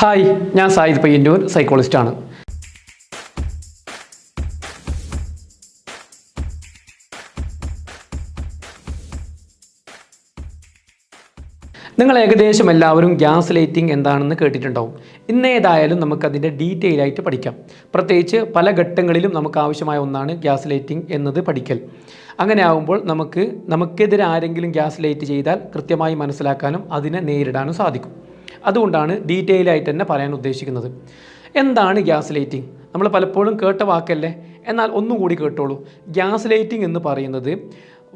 Hi, ഞാൻ Zayed Payyanur, സൈക്കോളജിസ്റ്റാണ്. നിങ്ങൾ ഏകദേശം എല്ലാവരും ഗ്യാസ് ലൈറ്റിംഗ് എന്താണെന്ന് കേട്ടിട്ടുണ്ടാവും. ഇന്നേതായാലും നമുക്കതിൻ്റെ ഡീറ്റെയിൽ ആയിട്ട് പഠിക്കാം. പ്രത്യേകിച്ച് പല ഘട്ടങ്ങളിലും നമുക്ക് ആവശ്യമായ ഒന്നാണ് ഗ്യാസ് ലൈറ്റിംഗ് എന്നത് പഠിക്കൽ. അങ്ങനെ ആകുമ്പോൾ നമുക്കെതിരെ ആരെങ്കിലും ഗ്യാസ് ലൈറ്റ് ചെയ്താൽ കൃത്യമായി മനസ്സിലാക്കാനും അതിനെ നേരിടാനും സാധിക്കും. അതുകൊണ്ടാണ് ഡീറ്റെയിൽ ആയിട്ട് തന്നെ പറയാൻ ഉദ്ദേശിക്കുന്നത്. എന്താണ് ഗ്യാസ് ലൈറ്റിംഗ്? നമ്മൾ പലപ്പോഴും കേട്ട വാക്കല്ലേ, എന്നാൽ ഒന്നും കൂടി കേട്ടോളൂ. ഗ്യാസ് ലൈറ്റിംഗ് എന്ന് പറയുന്നത്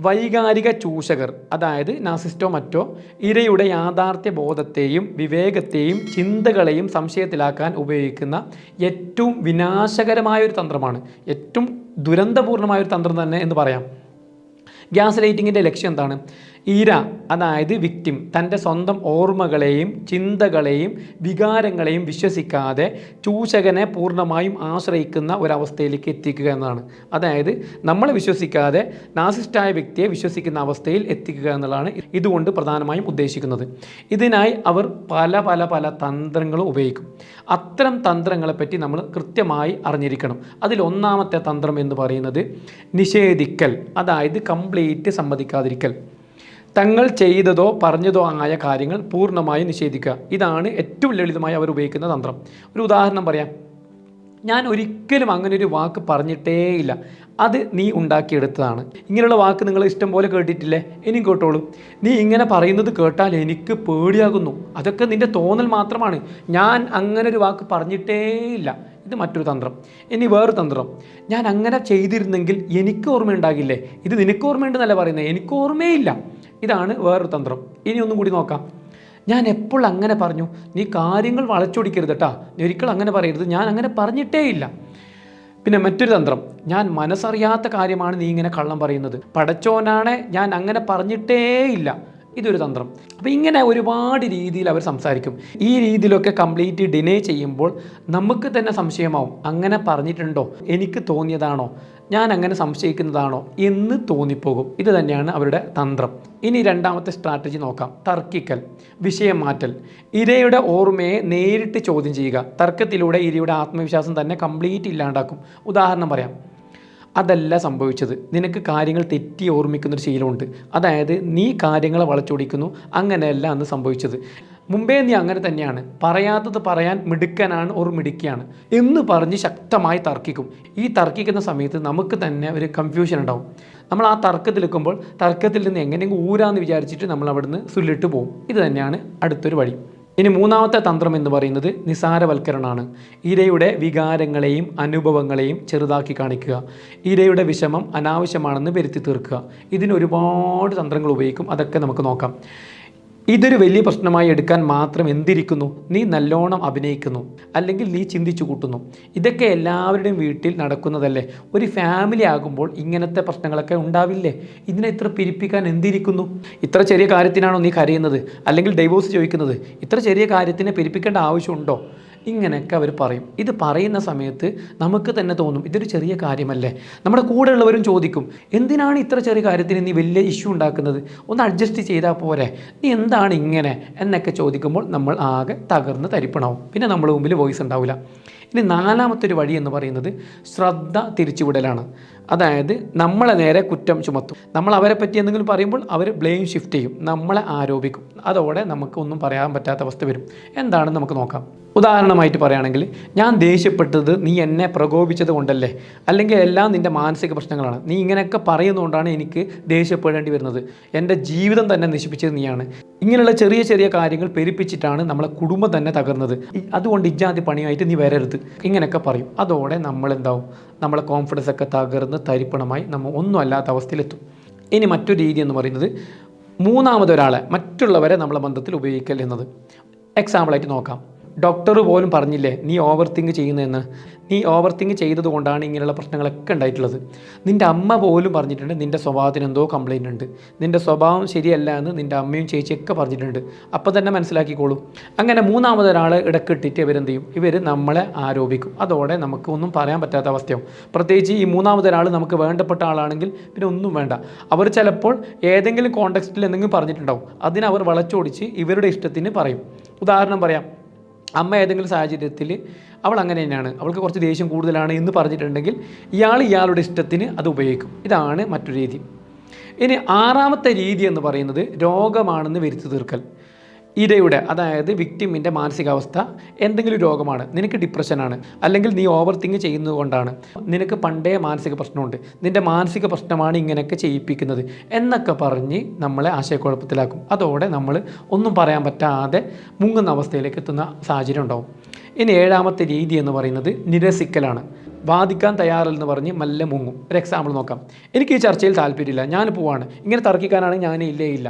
വൈകാരിക ചൂഷകർ, അതായത് നാസിസ്റ്റോ മറ്റോ, ഇരയുടെ യാഥാർത്ഥ്യ ബോധത്തെയും വിവേകത്തെയും ചിന്തകളെയും സംശയത്തിലാക്കാൻ ഉപയോഗിക്കുന്ന ഏറ്റവും വിനാശകരമായൊരു തന്ത്രമാണ്. ഏറ്റവും ദുരന്തപൂർണമായൊരു തന്ത്രം തന്നെ എന്ന് പറയാം. ഗ്യാസ് ലൈറ്റിങ്ങിൻ്റെ ലക്ഷ്യം എന്താണ്? ഇര, അതായത് വിക്ടിം, തൻ്റെ സ്വന്തം ഓർമ്മകളെയും ചിന്തകളെയും വികാരങ്ങളെയും വിശ്വസിക്കാതെ ചൂഷകനെ പൂർണ്ണമായും ആശ്രയിക്കുന്ന ഒരവസ്ഥയിലേക്ക് എത്തിക്കുക എന്നതാണ്. അതായത് നമ്മളെ വിശ്വസിക്കാതെ നാസിസ്റ്റായ വ്യക്തിയെ വിശ്വസിക്കുന്ന അവസ്ഥയിൽ എത്തിക്കുക എന്നുള്ളതാണ് ഇതുകൊണ്ട് പ്രധാനമായും ഉദ്ദേശിക്കുന്നത്. ഇതിനായി അവർ പല പല പല തന്ത്രങ്ങളും ഉപയോഗിക്കും. അത്തരം തന്ത്രങ്ങളെപ്പറ്റി നമ്മൾ കൃത്യമായി അറിഞ്ഞിരിക്കണം. അതിൽ ഒന്നാമത്തെ തന്ത്രം എന്ന് പറയുന്നത് നിഷേധിക്കൽ, അതായത് കംപ്ലീറ്റ് സമ്മതിക്കാതിരിക്കൽ. തങ്ങൾ ചെയ്തതോ പറഞ്ഞതോ ആയ കാര്യങ്ങൾ പൂർണ്ണമായി നിഷേധിക്കുക. ഇതാണ് ഏറ്റവും ലളിതമായി അവർ ഉപയോഗിക്കുന്ന തന്ത്രം. ഒരു ഉദാഹരണം പറയാം. ഞാൻ ഒരിക്കലും അങ്ങനെ ഒരു വാക്ക് പറഞ്ഞിട്ടേയില്ല, അത് നീ ഉണ്ടാക്കിയെടുത്തതാണ്. ഇങ്ങനെയുള്ള വാക്ക് നിങ്ങൾ ഇഷ്ടം പോലെ കേട്ടിട്ടില്ലേ? ഇനിയും കേട്ടോളൂ. നീ ഇങ്ങനെ പറയുന്നത് കേട്ടാൽ എനിക്ക് പേടിയാകുന്നു, അതൊക്കെ നിൻ്റെ തോന്നൽ മാത്രമാണ്, ഞാൻ അങ്ങനെ ഒരു വാക്ക് പറഞ്ഞിട്ടേയില്ല. ഇത് മറ്റൊരു തന്ത്രം. ഇനി വേറൊരു തന്ത്രം, ഞാൻ അങ്ങനെ ചെയ്തിരുന്നെങ്കിൽ എനിക്ക് ഓർമ്മയുണ്ടാകില്ലേ, ഇത് നിനക്ക് ഓർമ്മയുണ്ടെന്നല്ല പറയുന്നത്, എനിക്ക് ഓർമ്മയില്ല. ഇതാണ് വേറൊരു തന്ത്രം. ഇനി ഒന്നും കൂടി നോക്കാം. ഞാൻ എപ്പോൾ അങ്ങനെ പറഞ്ഞു, നീ കാര്യങ്ങൾ വളച്ചൊടിക്കരുത് കേട്ടാ, നീ ഒരിക്കലും അങ്ങനെ പറയരുത്, ഞാൻ അങ്ങനെ പറഞ്ഞിട്ടേയില്ല. പിന്നെ മറ്റൊരു തന്ത്രം, ഞാൻ മനസ്സറിയാത്ത കാര്യമാണ് നീ ഇങ്ങനെ കള്ളം പറയുന്നത്, പടച്ചോനാണ്, ഞാൻ അങ്ങനെ പറഞ്ഞിട്ടേയില്ല. ഇതൊരു തന്ത്രം. അപ്പോൾ ഇങ്ങനെ ഒരുപാട് രീതിയിൽ അവർ സംസാരിക്കും. ഈ രീതിയിലൊക്കെ കംപ്ലീറ്റ് ഡിനേ ചെയ്യുമ്പോൾ നമുക്ക് തന്നെ സംശയമാവും, അങ്ങനെ പറഞ്ഞിട്ടുണ്ടോ, എനിക്ക് തോന്നിയതാണോ, ഞാൻ അങ്ങനെ സംശയിക്കുന്നതാണോ എന്ന് തോന്നിപ്പോകും. ഇത് തന്നെയാണ് അവരുടെ തന്ത്രം. ഇനി രണ്ടാമത്തെ സ്ട്രാറ്റജി നോക്കാം. തർക്കിക്കൽ, വിഷയം മാറ്റൽ. ഇരയുടെ ഓർമ്മയെ നേരിട്ട് ചോദ്യം ചെയ്യുക. തർക്കത്തിലൂടെ ഇരയുടെ ആത്മവിശ്വാസം തന്നെ കംപ്ലീറ്റ് ഇല്ലാണ്ടാക്കും. ഉദാഹരണം പറയാം. അതല്ല സംഭവിച്ചത്, നിനക്ക് കാര്യങ്ങൾ തെറ്റി ഓർമ്മിക്കുന്നൊരു ശീലമുണ്ട്, അതായത് നീ കാര്യങ്ങളെ വളച്ചൊടിക്കുന്നു, അങ്ങനെയല്ല അന്ന് സംഭവിച്ചത്, മുമ്പേ നീ അങ്ങനെ തന്നെയാണ്, പറയാത്തത് പറയാൻ മിടുക്കനാണ് ഓർ മിടുക്കിയാണ് എന്ന് പറഞ്ഞ് ശക്തമായി തർക്കിക്കും. ഈ തർക്കിക്കുന്ന സമയത്ത് നമുക്ക് തന്നെ ഒരു കൺഫ്യൂഷൻ ഉണ്ടാവും. നമ്മൾ ആ തർക്കത്തിൽ നിൽക്കുമ്പോൾ തർക്കത്തിൽ നിന്ന് എങ്ങനെയെങ്കിലും ഊരാന്ന് വിചാരിച്ചിട്ട് നമ്മൾ അവിടുന്ന് സുല്ലിട്ട് പോകും. ഇത് തന്നെയാണ് അടുത്തൊരു വഴി. ഇനി മൂന്നാമത്തെ തന്ത്രം എന്ന് പറയുന്നത് നിസാരവൽക്കരണമാണ്. ഇരയുടെ വികാരങ്ങളെയും അനുഭവങ്ങളെയും ചെറുതാക്കി കാണിക്കുക. ഇരയുടെ വിഷമം അനാവശ്യമാണെന്ന് വരുത്തി തീർക്കുക. ഇതിന് ഒരുപാട് തന്ത്രങ്ങൾ ഉപയോഗിക്കും. അതൊക്കെ നമുക്ക് നോക്കാം. ഇതൊരു വലിയ പ്രശ്നമായി എടുക്കാൻ മാത്രം എന്തിരിക്കുന്നു, നീ നല്ലോണം അഭിനയിക്കുന്നു, അല്ലെങ്കിൽ നീ ചിന്തിച്ചു കൂട്ടുന്നു. ഇതൊക്കെ എല്ലാവരുടെയും വീട്ടിൽ നടക്കുന്നതല്ലേ. ഒരു ഫാമിലി ആകുമ്പോൾ ഇങ്ങനത്തെ പ്രശ്നങ്ങളൊക്കെ ഉണ്ടാവില്ലേ? ഇതിനെ ഇത്ര പിരിപ്പിക്കാൻ എന്തിരിക്കുന്നു? ഇത്ര ചെറിയ കാര്യത്തിനാണോ നീ കരയുന്നത്, അല്ലെങ്കിൽ ഡൈവോഴ്സ് ചോദിക്കുന്നത്? ഇത്ര ചെറിയ കാര്യത്തിനെ പിരിപ്പിക്കേണ്ട ആവശ്യമുണ്ടോ? ഇങ്ങനെയൊക്കെ അവർ പറയും. ഇത് പറയുന്ന സമയത്ത് നമുക്ക് തന്നെ തോന്നും, ഇതൊരു ചെറിയ കാര്യമല്ലേ. നമ്മുടെ കൂടെയുള്ളവരും ചോദിക്കും, എന്തിനാണ് ഇത്ര ചെറിയ കാര്യത്തിന് നീ വലിയ ഇഷ്യൂ ഉണ്ടാക്കുന്നത്, ഒന്ന് അഡ്ജസ്റ്റ് ചെയ്താൽ പോരെ, നീ എന്താണ് ഇങ്ങനെ എന്നൊക്കെ ചോദിക്കുമ്പോൾ നമ്മൾ ആകെ തകർന്ന് തരിപ്പണാവും. പിന്നെ നമ്മുടെ മുമ്പിൽ വോയിസ് ഉണ്ടാവില്ല. ഇനി നാലാമത്തെ ഒരു വഴി എന്ന് പറയുന്നത് ശ്രദ്ധ തിരിച്ചുവിടലാണ്. അതായത് നമ്മളെ നേരെ കുറ്റം ചുമത്തും. നമ്മൾ അവരെ പറ്റി എന്തെങ്കിലും പറയുമ്പോൾ അവർ ബ്ലെയിം ഷിഫ്റ്റ് ചെയ്യും, നമ്മളെ ആരോപിക്കും. അതോടെ നമുക്ക് ഒന്നും പറയാൻ പറ്റാത്ത അവസ്ഥ വരും. എന്താണെന്ന് നമുക്ക് നോക്കാം. ഉദാഹരണമായിട്ട് പറയുകയാണെങ്കിൽ, ഞാൻ ദേഷ്യപ്പെട്ടത് നീ എന്നെ പ്രകോപിച്ചത് കൊണ്ടല്ലേ, അല്ലെങ്കിൽ എല്ലാം നിൻ്റെ മാനസിക പ്രശ്നങ്ങളാണ്, നീ ഇങ്ങനെയൊക്കെ പറയുന്നതുകൊണ്ടാണ് എനിക്ക് ദേഷ്യപ്പെടേണ്ടി വരുന്നത്, എൻ്റെ ജീവിതം തന്നെ നശിപ്പിച്ചത് നീയാണ്. ഇങ്ങനെയുള്ള ചെറിയ ചെറിയ കാര്യങ്ങൾ പെരുപ്പിച്ചിട്ടാണ് നമ്മളെ കുടുംബം തന്നെ തകർന്നത്, അതുകൊണ്ട് ഇജാതി പണിയായിട്ട് നീ വരരുത്, ഇങ്ങനെയൊക്കെ പറയും. അതോടെ നമ്മളെന്താവും, നമ്മളെ കോൺഫിഡൻസ് ഒക്കെ തകർന്ന് തരിപ്പണമായി നമ്മൾ ഒന്നും അല്ലാത്ത അവസ്ഥയിലെത്തും. ഇനി മറ്റൊരു രീതി എന്ന് പറയുന്നത് മൂന്നാമതൊരാളെ, മറ്റുള്ളവരെ നമ്മളെ ബന്ധത്തിൽ ഉപയോഗിക്കൽ എന്നത്. എക്സാമ്പിളായിട്ട് നോക്കാം. ഡോക്ടർ പോലും പറഞ്ഞില്ലേ നീ ഓവർ തിങ്ക് ചെയ്യുന്നതെന്ന്, നീ ഓവർ തിങ്ക് ചെയ്തത് കൊണ്ടാണ് ഇങ്ങനെയുള്ള പ്രശ്നങ്ങളൊക്കെ ഉണ്ടായിട്ടുള്ളത്. നിൻ്റെ അമ്മ പോലും പറഞ്ഞിട്ടുണ്ട് നിൻ്റെ സ്വഭാവത്തിന് എന്തോ കംപ്ലയിൻ്റ് ഉണ്ട്, നിൻ്റെ സ്വഭാവം ശരിയല്ല എന്ന് നിൻ്റെ അമ്മയും ചേച്ചിയൊക്കെ പറഞ്ഞിട്ടുണ്ട്. അപ്പോൾ തന്നെ മനസ്സിലാക്കിക്കോളൂ. അങ്ങനെ മൂന്നാമതൊരാളെ ഇടക്കിട്ടിട്ട് ഇവരെന്ത് ചെയ്യും, ഇവർ നമ്മളെ ആരോപിക്കും. അതോടെ നമുക്ക് ഒന്നും പറയാൻ പറ്റാത്ത അവസ്ഥയാവും. പ്രത്യേകിച്ച് ഈ മൂന്നാമതൊരാൾ നമുക്ക് വേണ്ടപ്പെട്ട ആളാണെങ്കിൽ പിന്നെ ഒന്നും വേണ്ട. അവർ ചിലപ്പോൾ ഏതെങ്കിലും കോണ്ടെക്സ്റ്റിൽ എന്തെങ്കിലും പറഞ്ഞിട്ടുണ്ടാവും, അതിനവർ വളച്ചൊടിച്ച് ഇവരുടെ ഇഷ്ടത്തിന് പറയും. ഉദാഹരണം പറയാം. അമ്മ ഏതെങ്കിലും സാഹചര്യത്തിൽ അവൾ അങ്ങനെ തന്നെയാണ്, അവൾക്ക് കുറച്ച് ദേഷ്യം കൂടുതലാണ് എന്ന് പറഞ്ഞിട്ടുണ്ടെങ്കിൽ ഇയാളുടെ ഇഷ്ടത്തിന് അത് ഉപയോഗിക്കും. ഇതാണ് മറ്റൊരു രീതി. ഇനി 6ാമത്തെ രീതി എന്ന് പറയുന്നത് രോഗമാണെന്ന് വരുത്തി തീർക്കൽ. ഇരയുടെ, അതായത് വിക്ടിമിൻ്റെ മാനസികാവസ്ഥ എന്തെങ്കിലും രോഗമാണ്, നിനക്ക് ഡിപ്രഷനാണ്, അല്ലെങ്കിൽ നീ ഓവർ തിങ്ക് ചെയ്യുന്നത് കൊണ്ടാണ്, നിനക്ക് പണ്ടേ മാനസിക പ്രശ്നമുണ്ട്, നിൻ്റെ മാനസിക പ്രശ്നമാണ് ഇങ്ങനെയൊക്കെ ചെയ്യിപ്പിക്കുന്നത് എന്നൊക്കെ പറഞ്ഞ് നമ്മളെ ആശയക്കുഴപ്പത്തിലാക്കും. അതോടെ നമ്മൾ ഒന്നും പറയാൻ പറ്റാതെ മുങ്ങുന്ന അവസ്ഥയിലേക്ക് എത്തുന്ന സാഹചര്യം ഉണ്ടാവും. ഇനി 7ാമത്തെ രീതി എന്ന് പറയുന്നത് നിരസിക്കലാണ്. വാദിക്കാൻ തയ്യാറല്ലെന്ന് പറഞ്ഞ് മെല്ലെ മുങ്ങും. ഒരു എക്സാമ്പിൾ നോക്കാം. എനിക്ക് ഈ ചർച്ചയിൽ താല്പര്യമില്ല, ഞാൻ പോവാണ്, ഇങ്ങനെ തർക്കിക്കാനാണെങ്കിൽ ഞാൻ ഇല്ല,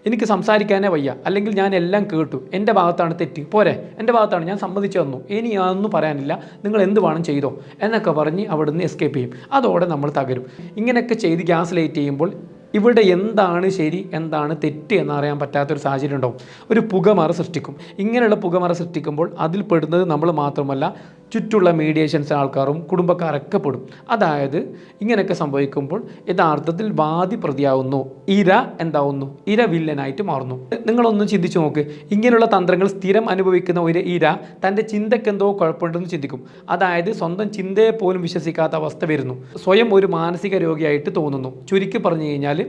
എനിക്ക് സംസാരിക്കാനേ വയ്യ, അല്ലെങ്കിൽ ഞാൻ എല്ലാം കേട്ടു, എൻ്റെ ഭാഗത്താണ് തെറ്റ്, പോരെ, എൻ്റെ ഭാഗത്താണ്, ഞാൻ സമ്മതിച്ചു തന്നു, ഇനി അതൊന്നും പറയാനില്ല, നിങ്ങൾ എന്ത് വേണം ചെയ്തോ എന്നൊക്കെ പറഞ്ഞ് അവിടുന്ന് എസ്കേപ്പ് ചെയ്യും. അതോടെ നമ്മൾ തകരും. ഇങ്ങനെയൊക്കെ ചെയ്ത് ഗ്യാസ് ലൈറ്റ് ചെയ്യുമ്പോൾ ഇവിടെ എന്താണ് ശരി എന്താണ് തെറ്റ് എന്നറിയാൻ പറ്റാത്തൊരു സാഹചര്യം ഉണ്ടാവും. ഒരു പുകമറ സൃഷ്ടിക്കും. ഇങ്ങനെയുള്ള പുകമറ സൃഷ്ടിക്കുമ്പോൾ അതിൽ പെടുന്നത് നമ്മൾ മാത്രമല്ല, ചുറ്റുള്ള മീഡിയേഷൻസ് ആൾക്കാരും കുടുംബക്കാരൊക്കെ പെടും. അതായത് ഇങ്ങനെയൊക്കെ സംഭവിക്കുമ്പോൾ യഥാർത്ഥത്തിൽ വാദി പ്രതിയാവുന്നു, ഇര എന്താവുന്നു, ഇര വില്ലനായിട്ട് മാറുന്നു. നിങ്ങളൊന്ന് ചിന്തിച്ചു നോക്ക്. ഇങ്ങനെയുള്ള തന്ത്രങ്ങൾ സ്ഥിരം അനുഭവിക്കുന്ന ഒരു ഇര തൻ്റെ ചിന്തയ്ക്ക് എന്തോ കുഴപ്പമുണ്ടെന്ന് ചിന്തിക്കും. അതായത് സ്വന്തം ചിന്തയെ പോലും വിശ്വസിക്കാത്ത അവസ്ഥ വരുന്നു, സ്വയം ഒരു മാനസിക രോഗിയായിട്ട് തോന്നുന്നു. ചുരുക്കി പറഞ്ഞു കഴിഞ്ഞാൽ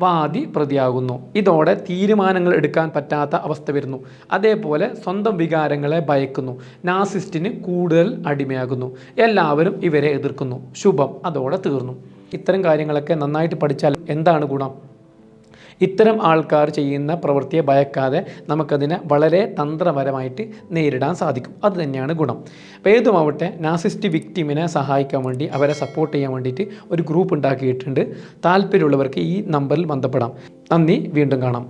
വാദി പ്രതിയാകുന്നു. ഇതോടെ തീരുമാനങ്ങൾ എടുക്കാൻ പറ്റാത്ത അവസ്ഥ വരുന്നു. അതേപോലെ സ്വന്തം വികാരങ്ങളെ ഭയക്കുന്നു. നാർസിസ്റ്റിന് കൂടുതൽ അടിമയാകുന്നു. എല്ലാവരും ഇവരെ എതിർക്കുന്നു. ശുഭം അതോടെ തീർന്നു. ഇത്തരം കാര്യങ്ങളൊക്കെ നന്നായിട്ട് പഠിച്ചാൽ എന്താണ് ഗുണം? ഇത്തരം ആൾക്കാർ ചെയ്യുന്ന പ്രവൃത്തിയെ ഭയക്കാതെ നമുക്കതിനെ വളരെ തന്ത്രപരമായിട്ട് നേരിടാൻ സാധിക്കും. അത് തന്നെയാണ് ഗുണം. അപ്പോൾ ഏതുമാവട്ടെ, നാർസിസ്റ്റ് വിക്ടിമിനെ സഹായിക്കാൻ വേണ്ടി, അവരെ സപ്പോർട്ട് ചെയ്യാൻ വേണ്ടിയിട്ട് ഒരു ഗ്രൂപ്പ് ഉണ്ടാക്കിയിട്ടുണ്ട്. താല്പര്യമുള്ളവർക്ക് ഈ നമ്പറിൽ ബന്ധപ്പെടാം. നന്ദി, വീണ്ടും കാണാം.